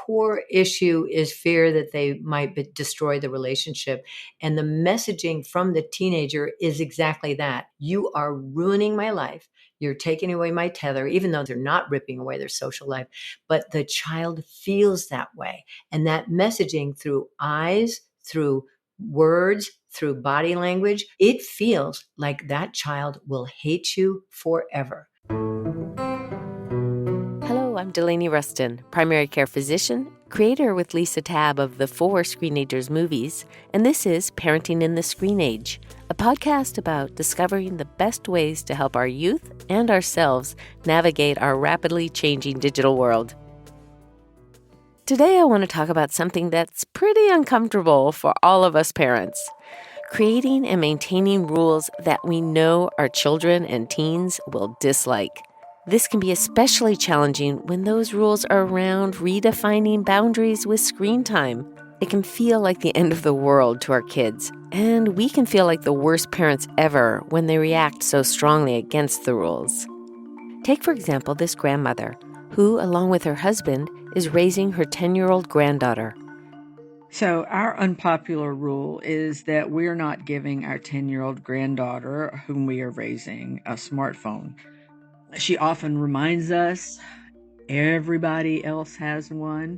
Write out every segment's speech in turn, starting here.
core issue is fear that they might destroy the relationship. And the messaging from the teenager is exactly that. You are ruining my life. You're taking away my tether, even though they're not ripping away their social life. But the child feels that way. And that messaging through eyes, through words, through body language, it feels like that child will hate you forever. Hello, I'm Delaney Rustin, primary care physician, creator with Lisa Tabb of the 4 Screenagers movies, and this is Parenting in the Screen Age, a podcast about discovering the best ways to help our youth and ourselves navigate our rapidly changing digital world. Today I want to talk about something that's pretty uncomfortable for all of us parents: creating and maintaining rules that we know our children and teens will dislike. This can be especially challenging when those rules are around redefining boundaries with screen time. It can feel like the end of the world to our kids, and we can feel like the worst parents ever when they react so strongly against the rules. Take, for example, this grandmother, who, along with her husband, is raising her 10-year-old granddaughter. So our unpopular rule is that we're not giving our 10-year-old granddaughter, whom we are raising, a smartphone. She often reminds us everybody else has one.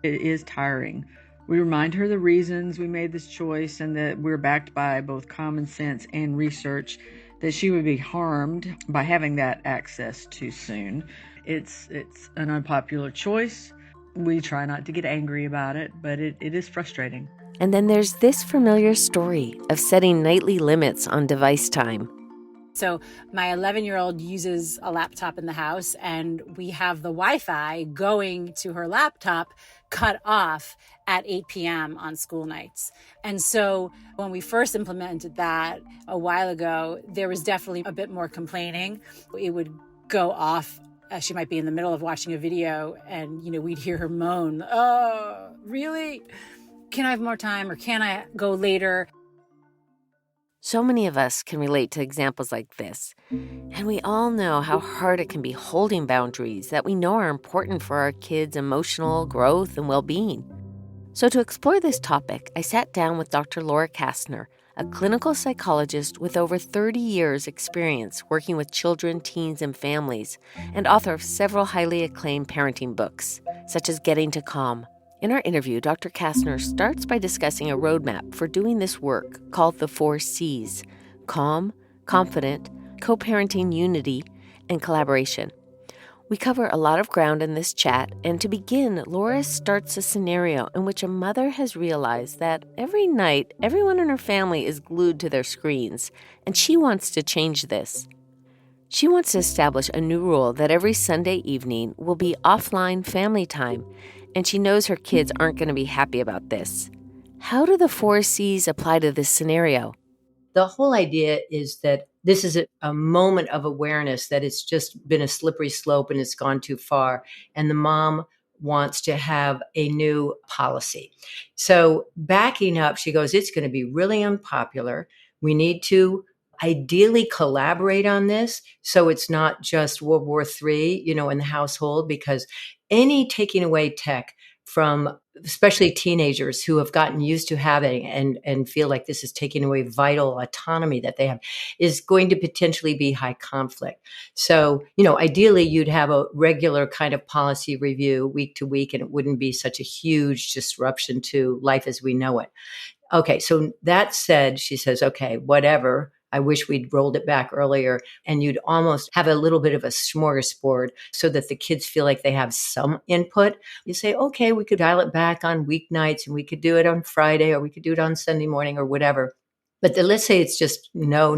It is tiring. We remind her the reasons we made this choice and that we're backed by both common sense and research, that she would be harmed by having that access too soon. It's an unpopular choice. We try not to get angry about it, but it is frustrating. And then there's this familiar story of setting nightly limits on device time. So my 11-year-old uses a laptop in the house, and we have the Wi-Fi going to her laptop cut off at 8 p.m. on school nights. And so when we first implemented that a while ago, there was definitely a bit more complaining. It would go off. She might be in the middle of watching a video and, we'd hear her moan, "Oh, really? Can I have more time, or can I go later?" So many of us can relate to examples like this, and we all know how hard it can be holding boundaries that we know are important for our kids' emotional growth and well-being. So to explore this topic, I sat down with Dr. Laura Kastner, a clinical psychologist with over 30 years' experience working with children, teens, and families, and author of several highly acclaimed parenting books, such as Getting to Calm. In our interview, Dr. Kastner starts by discussing a roadmap for doing this work called the 4 C's: calm, confident, co-parenting unity, and collaboration. We cover a lot of ground in this chat, and to begin, Laura starts a scenario in which a mother has realized that every night, everyone in her family is glued to their screens, and she wants to change this. She wants to establish a new rule that every Sunday evening will be offline family time, and she knows her kids aren't going to be happy about this. How do the 4 C's apply to this scenario? The whole idea is that this is a moment of awareness that it's just been a slippery slope and it's gone too far. And the mom wants to have a new policy. So backing up, she goes, it's going to be really unpopular. We need to ideally collaborate on this, so it's not just World War III, in the household, because any taking away tech from especially teenagers who have gotten used to having and feel like this is taking away vital autonomy that they have is going to potentially be high conflict. So, ideally you'd have a regular kind of policy review week to week, and it wouldn't be such a huge disruption to life as we know it. Okay, so that said, she says, okay, whatever. I wish we'd rolled it back earlier, and you'd almost have a little bit of a smorgasbord so that the kids feel like they have some input. You say, okay, we could dial it back on weeknights, and we could do it on Friday, or we could do it on Sunday morning, or whatever. But then let's say it's just no.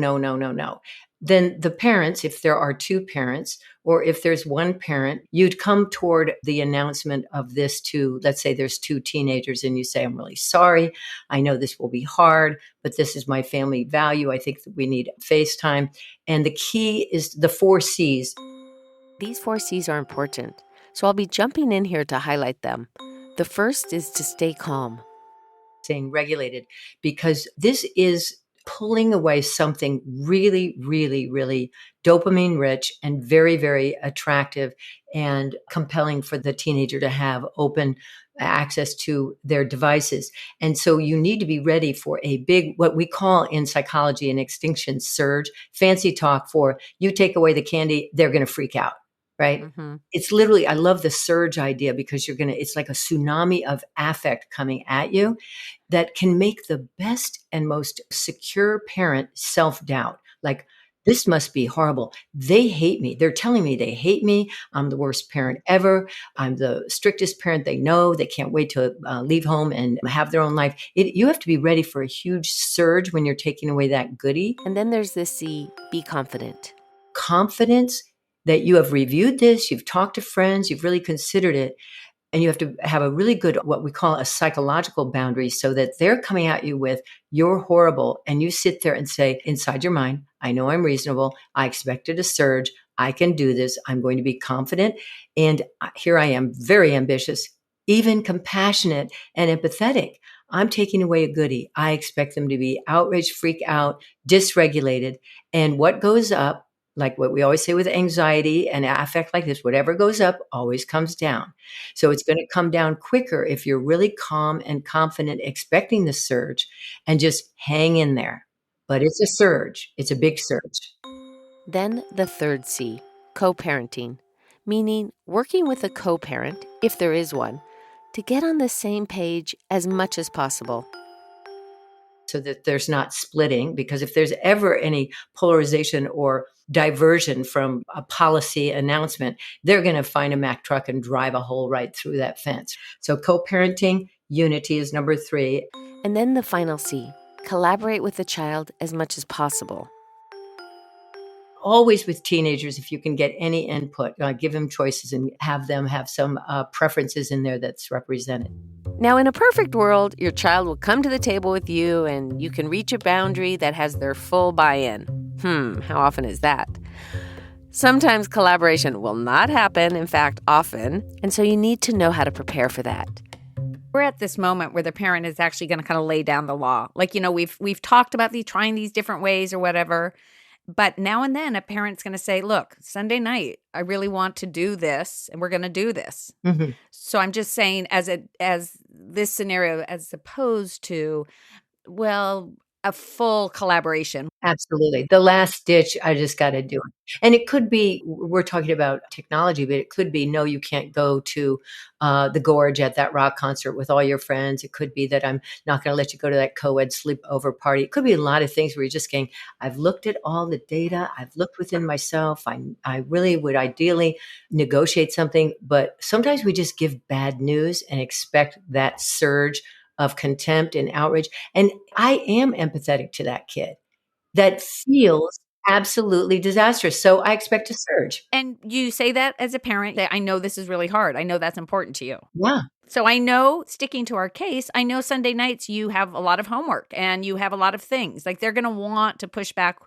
Then the parents, if there are 2 parents, or if there's 1 parent, you'd come toward the announcement of this to, let's say there's 2 teenagers, and you say, I'm really sorry. I know this will be hard, but this is my family value. I think that we need FaceTime. And the key is the 4 C's. These 4 C's are important, so I'll be jumping in here to highlight them. The first is to stay calm. Saying regulated, because this is pulling away something really, really, really dopamine rich and very, very attractive and compelling for the teenager to have open access to their devices. And so you need to be ready for a big, what we call in psychology, an extinction surge, fancy talk for you take away the candy, they're going to freak out, right? Mm-hmm. It's literally, I love the surge idea because it's like a tsunami of affect coming at you that can make the best and most secure parent self-doubt. Like, this must be horrible. They hate me. They're telling me they hate me. I'm the worst parent ever. I'm the strictest parent they know. They can't wait to leave home and have their own life. You have to be ready for a huge surge when you're taking away that goodie. And then there's the C, be confident. Confidence that you have reviewed this, you've talked to friends, you've really considered it. And you have to have a really good, what we call a psychological boundary, so that they're coming at you with, you're horrible. And you sit there and say, inside your mind, I know I'm reasonable. I expected a surge. I can do this. I'm going to be confident. And here I am, very ambitious, even compassionate and empathetic. I'm taking away a goodie. I expect them to be outraged, freak out, dysregulated. And what goes up, like what we always say with anxiety and affect like this, whatever goes up always comes down. So it's going to come down quicker if you're really calm and confident, expecting the surge, and just hang in there. But it's a surge. It's a big surge. Then the third C, co-parenting, meaning working with a co-parent, if there is one, to get on the same page as much as possible. So that there's not splitting, because if there's ever any polarization or diversion from a policy announcement, they're going to find a Mack truck and drive a hole right through that fence. So co-parenting, unity is number 3. And then the final C, collaborate with the child as much as possible. Always with teenagers, if you can get any input, give them choices and have them have some preferences in there that's represented. Now, in a perfect world, your child will come to the table with you and you can reach a boundary that has their full buy-in. How often is that? Sometimes collaboration will not happen, in fact, often, and so you need to know how to prepare for that. We're at this moment where the parent is actually going to kind of lay down the law. Like, we've talked about trying these different ways or whatever. But now and then a parent's going to say, look, Sunday night, I really want to do this and we're going to do this. Mm-hmm. So I'm just saying as this scenario, as opposed to, well, a full collaboration. Absolutely. The last ditch, I just got to do it. And it could be, we're talking about technology, but it could be, no, you can't go to the Gorge at that rock concert with all your friends. It could be that I'm not going to let you go to that co-ed sleepover party. It could be a lot of things where you're just going, I've looked at all the data. I've looked within myself. I really would ideally negotiate something, but sometimes we just give bad news and expect that surge of contempt and outrage. And I am empathetic to that kid. That feels absolutely disastrous. So I expect a surge. And you say that as a parent, that I know this is really hard. I know that's important to you. Yeah. So I know, sticking to our case, I know Sunday nights you have a lot of homework and you have a lot of things. Like, they're going to want to push back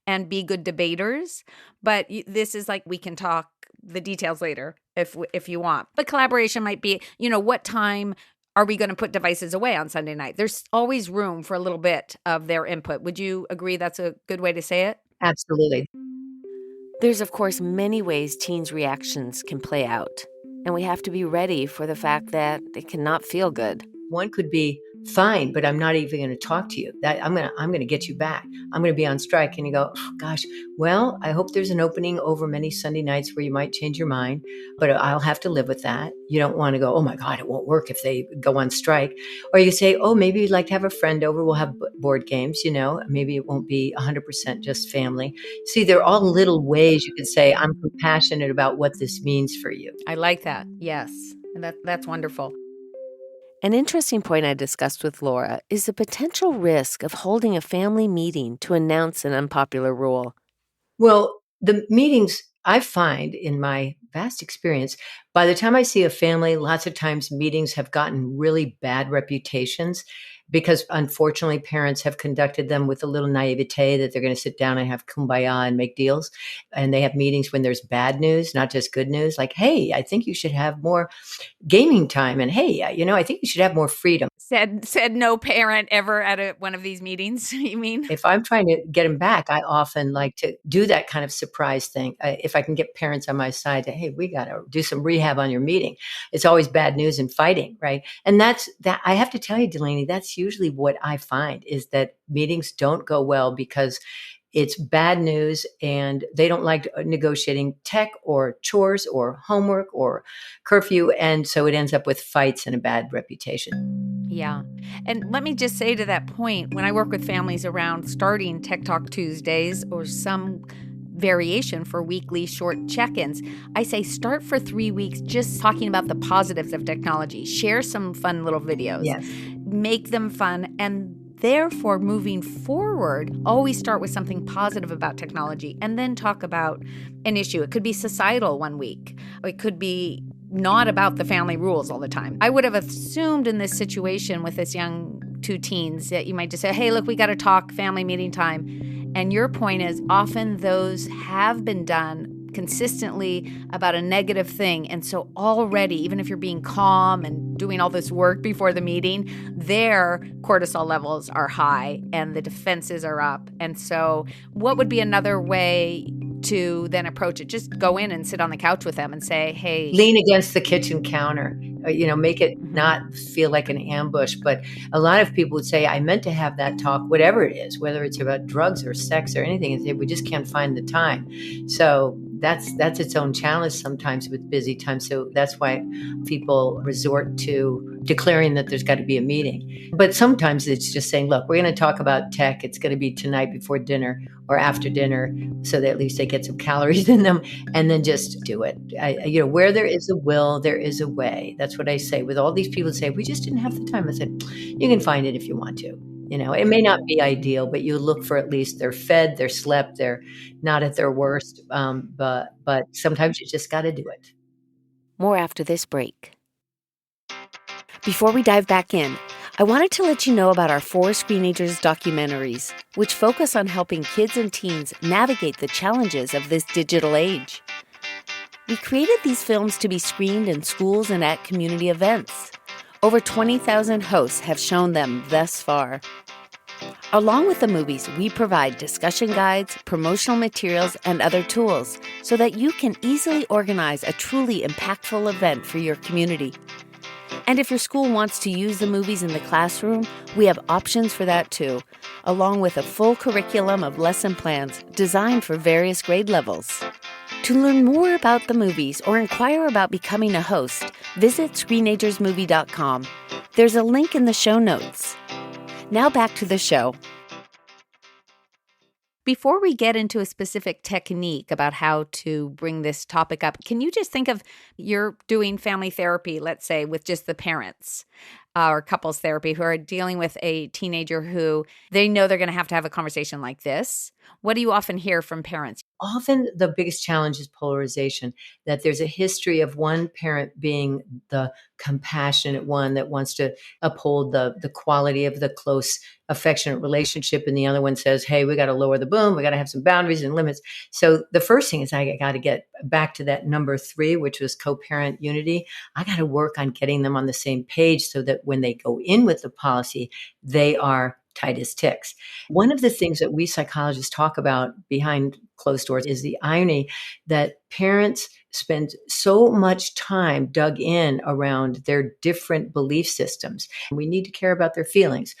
and be good debaters. But this is like, we can talk the details later if you want. But collaboration might be, what time are we going to put devices away on Sunday night? There's always room for a little bit of their input. Would you agree that's a good way to say it? Absolutely. There's, of course, many ways teens' reactions can play out, and we have to be ready for the fact that it cannot feel good. One could be, fine, but I'm not even going to talk to you. That I'm going to get you back. I'm going to be on strike. And you go, oh, gosh, well, I hope there's an opening over many Sunday nights where you might change your mind, but I'll have to live with that. You don't want to go, oh my God, it won't work if they go on strike. Or you say, oh, maybe you'd like to have a friend over. We'll have board games, maybe it won't be 100% just family. See, they're all little ways you could say, I'm compassionate about what this means for you. I like that. Yes. And that's wonderful. An interesting point I discussed with Laura is the potential risk of holding a family meeting to announce an unpopular rule. Well, the meetings I find in my vast experience, by the time I see a family, lots of times meetings have gotten really bad reputations. because unfortunately parents have conducted them with a little naivete that they're going to sit down and have kumbaya and make deals. And they have meetings when there's bad news, not just good news, like, hey, I think you should have more gaming time. And hey, I think you should have more freedom. Said no parent ever at one of these meetings, you mean? If I'm trying to get them back, I often like to do that kind of surprise thing. If I can get parents on my side to, hey, we got to do some rehab on your meeting. It's always bad news and fighting, right? And that's that. I have to tell you, Delaney, that's usually what I find is that meetings don't go well because it's bad news and they don't like negotiating tech or chores or homework or curfew. And so it ends up with fights and a bad reputation. Yeah. And let me just say to that point, when I work with families around starting Tech Talk Tuesdays or some variation for weekly short check-ins, I say start for 3 weeks just talking about the positives of technology. Share some fun little videos. Yes. Make them fun, and therefore, moving forward, always start with something positive about technology and then talk about an issue. It could be societal one week. It could be not about the family rules all the time. I would have assumed in this situation with this young two teens that you might just say, hey, look, we got to talk, family meeting time. And your point is often those have been done consistently about a negative thing. And so already, even if you're being calm and doing all this work before the meeting, their cortisol levels are high and the defenses are up. And so what would be another way to then approach it? Just go in and sit on the couch with them and say, hey. Lean against the kitchen counter, make it not feel like an ambush. But a lot of people would say, I meant to have that talk, whatever it is, whether it's about drugs or sex or anything, and say, we just can't find the time. So that's its own challenge sometimes with busy time. So that's why people resort to declaring that there's got to be a meeting. But sometimes it's just saying, look, we're going to talk about tech. It's going to be tonight before dinner or after dinner so that at least they get some calories in them, and then just do it. Where there is a will, there is a way. That's what I say. With all these people say, we just didn't have the time. I said, you can find it if you want to. It may not be ideal, but you look for at least they're fed, they're slept, they're not at their worst. But sometimes you just got to do it. More after this break. Before we dive back in, I wanted to let you know about our 4 Screenagers documentaries, which focus on helping kids and teens navigate the challenges of this digital age. We created these films to be screened in schools and at community events. Over 20,000 hosts have shown them thus far. Along with the movies, we provide discussion guides, promotional materials, and other tools so that you can easily organize a truly impactful event for your community. And if your school wants to use the movies in the classroom, we have options for that too, along with a full curriculum of lesson plans designed for various grade levels. To learn more about the movies or inquire about becoming a host, visit screenagersmovie.com. There's a link in the show notes. Now back to the show. Before we get into a specific technique about how to bring this topic up, can you just think of you're doing family therapy, let's say, with just the parents or couples therapy who are dealing with a teenager who they know they're going to have a conversation like this. What do you often hear from parents? Often the biggest challenge is polarization, that there's a history of one parent being the compassionate one that wants to uphold the quality of the close, affectionate relationship. And the other one says, hey, we got to lower the boom. We got to have some boundaries and limits. So the first thing is I got to get back to that number 3, which was co-parent unity. I got to work on getting them on the same page so that when they go in with the policy, they are tight as ticks. One of the things that we psychologists talk about behind closed doors is the irony that parents spend so much time dug in around their different belief systems. We need to care about their feelings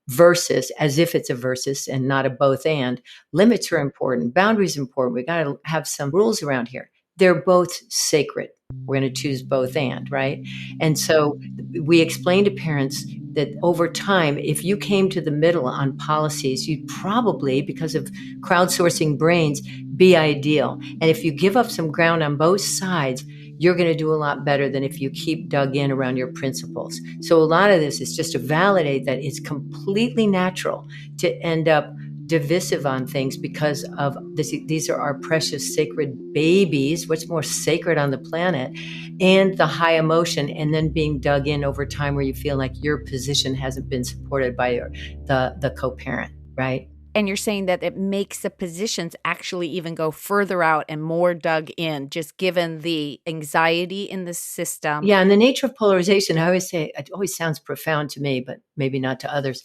versus, as if it's a versus and not a both and. Limits are important. Boundaries are important. We got to have some rules around here. They're both sacred. We're going to choose both and, right? And so we explain to parents that over time, if you came to the middle on policies, you'd probably, because of crowdsourcing brains, be ideal. And if you give up some ground on both sides, you're going to do a lot better than if you keep dug in around your principles. So a lot of this is just to validate that it's completely natural to end up divisive on things because of this. These are our precious sacred babies. What's more sacred on the planet? And the high emotion, and then being dug in over time where you feel like your position hasn't been supported by the co-parent, right? And you're saying that it makes the positions actually even go further out and more dug in, just given the anxiety in the system. Yeah, and the nature of polarization, I always say, it always sounds profound to me, but maybe not to others.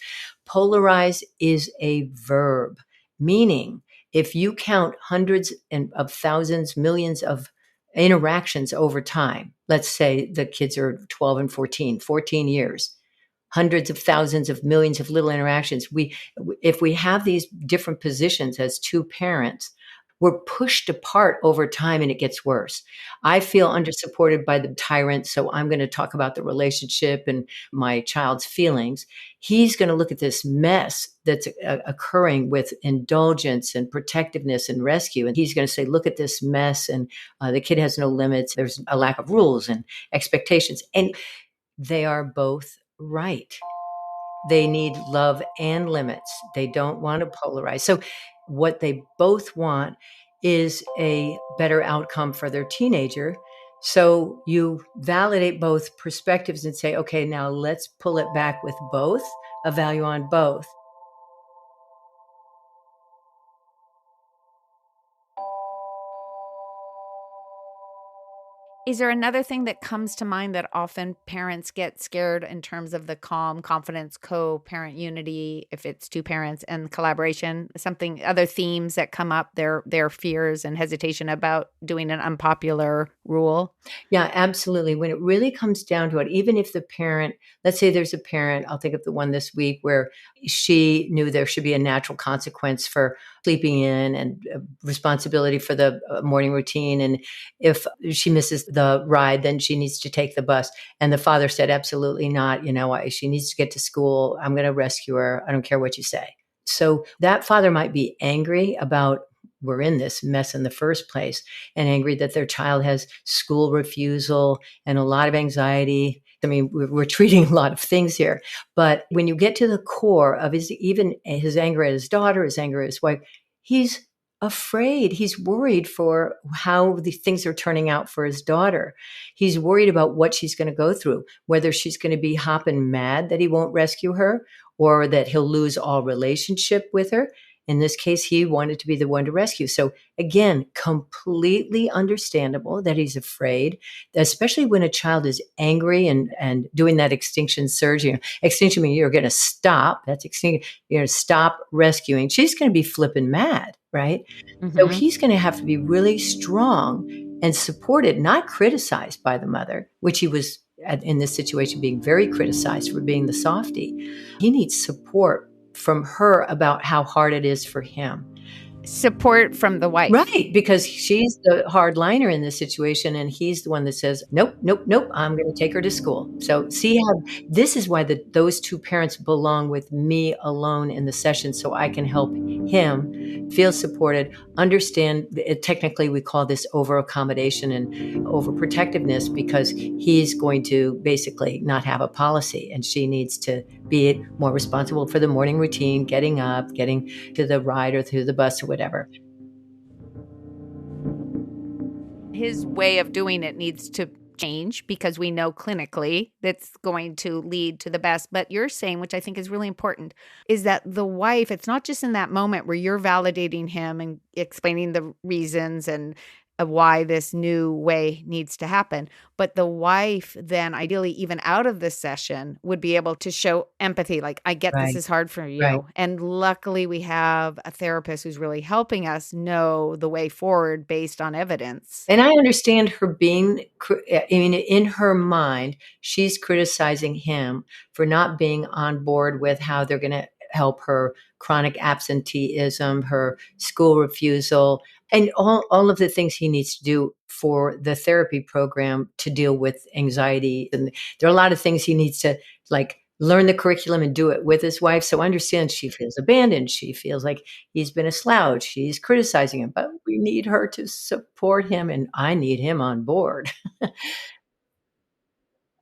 Polarize is a verb, meaning if you count hundreds of thousands, millions of interactions over time, let's say the kids are 12 and 14 years, hundreds of thousands of millions of little interactions. If we have these different positions as two parents, we're pushed apart over time and it gets worse. I feel undersupported by the tyrant, so I'm going to talk about the relationship and my child's feelings. He's going to look at this mess that's occurring with indulgence and protectiveness and rescue. And he's going to say, look at this mess. And the kid has no limits. There's a lack of rules and expectations. And they are both right. They need love and limits. They don't want to polarize. So what they both want is a better outcome for their teenager. So you validate both perspectives and say, okay, now let's pull it back with both, a value on both. Is there another thing that comes to mind that often parents get scared in terms of the calm, confidence, co-parent unity, if it's two parents, and collaboration? Something, other themes that come up, their fears and hesitation about doing an unpopular rule? Yeah, absolutely. When it really comes down to it, even if the parent, let's say there's a parent, I'll think of the one this week where she knew there should be a natural consequence for sleeping in and responsibility for the morning routine. And if she misses the ride, then she needs to take the bus. And the father said, absolutely not. You know, she needs to get to school. I'm going to rescue her. I don't care what you say. So that father might be angry about we're in this mess in the first place, and angry that their child has school refusal and a lot of anxiety. I mean, we're treating a lot of things here, but when you get to the core of even his anger at his daughter, his anger at his wife, he's afraid. He's worried for how the things are turning out for his daughter. He's worried about what she's going to go through, whether she's going to be hopping mad that he won't rescue her or that he'll lose all relationship with her. In this case, he wanted to be the one to rescue. So again, completely understandable that he's afraid, especially when a child is angry and doing that extinction surge. You know, extinction means you're going to stop. That's extinction. You're going to stop rescuing. She's going to be flipping mad, right? Mm-hmm. So he's going to have to be really strong and supported, not criticized by the mother, which he was in this situation being very criticized for being the softie. He needs support from her about how hard it is for him. Support from the wife. Right, because she's the hardliner in this situation, and he's the one that says, nope, nope, nope, I'm going to take her to school. So see how this is why those two parents belong with me alone in the session, so I can help him feel supported, understand. Technically, we call this over-accommodation and overprotectiveness because he's going to basically not have a policy, and she needs to be more responsible for the morning routine, getting up, getting to the ride or to the bus or whatever. His way of doing it needs to change because we know clinically that's going to lead to the best. But you're saying, which I think is really important, is that the wife, it's not just in that moment where you're validating him and explaining the reasons and why this new way needs to happen. But the wife then ideally, even out of the session, would be able to show empathy. Like, I get Right. this is hard for you. Right. And luckily we have a therapist who's really helping us know the way forward based on evidence. And I understand her being, I mean, in her mind, she's criticizing him for not being on board with how they're going to help her chronic absenteeism, her school refusal, and all of the things he needs to do for the therapy program to deal with anxiety. And there are a lot of things he needs to like learn the curriculum and do it with his wife. So understand she feels abandoned. She feels like he's been a slouch. She's criticizing him, but we need her to support him and I need him on board.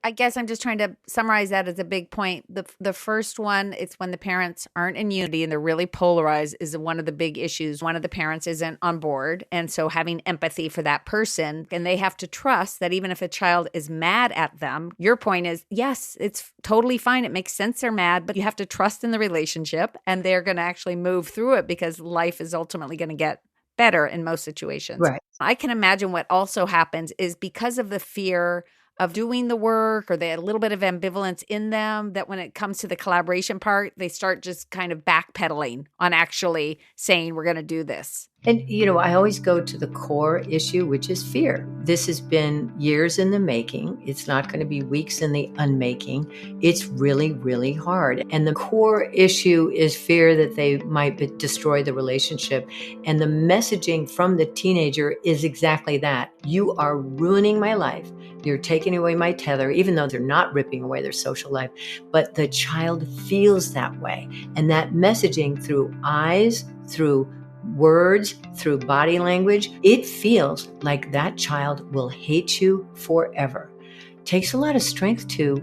I guess I'm just trying to summarize that as a big point. The first one, it's when the parents aren't in unity and they're really polarized is one of the big issues. One of the parents isn't on board. And so having empathy for that person, and they have to trust that even if a child is mad at them, your point is, yes, it's totally fine. It makes sense they're mad, but you have to trust in the relationship and they're going to actually move through it because life is ultimately going to get better in most situations. Right. I can imagine what also happens is because of the fear of doing the work or a little bit of ambivalence in them, that when it comes to the collaboration part, they start just kind of backpedaling on actually saying, we're going to do this. And, I always go to the core issue, which is fear. This has been years in the making. It's not going to be weeks in the unmaking. It's really, really hard. And the core issue is fear that they might destroy the relationship. And the messaging from the teenager is exactly that. You are ruining my life. You're taking away my tether, even though they're not ripping away their social life. But the child feels that way. And that messaging through eyes, through words, through body language, it feels like that child will hate you forever. It takes a lot of strength to,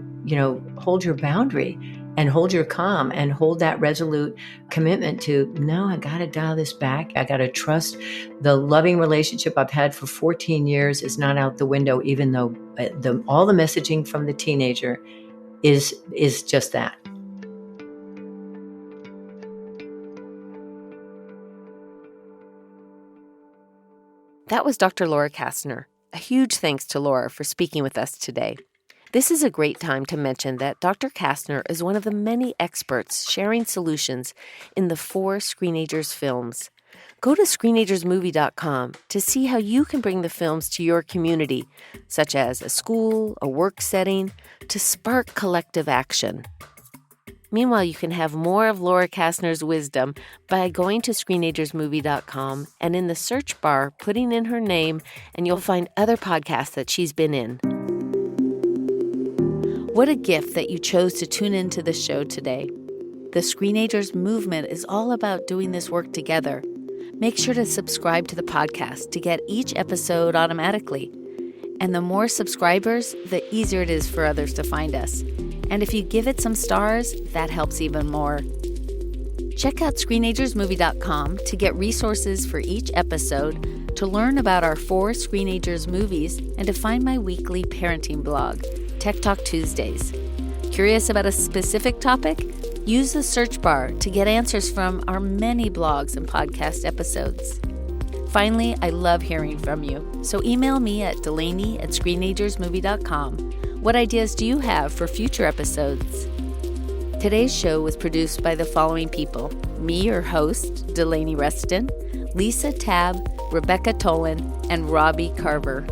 hold your boundary and hold your calm and hold that resolute commitment to, no, I got to dial this back. I got to trust the loving relationship I've had for 14 years is not out the window, even though all the messaging from the teenager is just that. That was Dr. Laura Kastner. A huge thanks to Laura for speaking with us today. This is a great time to mention that Dr. Kastner is one of the many experts sharing solutions in the 4 Screenagers films. Go to screenagersmovie.com to see how you can bring the films to your community, such as a school, a work setting, to spark collective action. Meanwhile, you can have more of Laura Kastner's wisdom by going to screenagersmovie.com and in the search bar, putting in her name, and you'll find other podcasts that she's been in. What a gift that you chose to tune into the show today. The Screenagers movement is all about doing this work together. Make sure to subscribe to the podcast to get each episode automatically. And the more subscribers, the easier it is for others to find us. And if you give it some stars, that helps even more. Check out screenagersmovie.com to get resources for each episode, to learn about our 4 Screenagers movies, and to find my weekly parenting blog, Tech Talk Tuesdays. Curious about a specific topic? Use the search bar to get answers from our many blogs and podcast episodes. Finally, I love hearing from you, so email me at Delaney@screenagersmovie.com. What ideas do you have for future episodes? Today's show was produced by the following people: me, your host, Delaney Reston, Lisa Tabb, Rebecca Tolan, and Robbie Carver.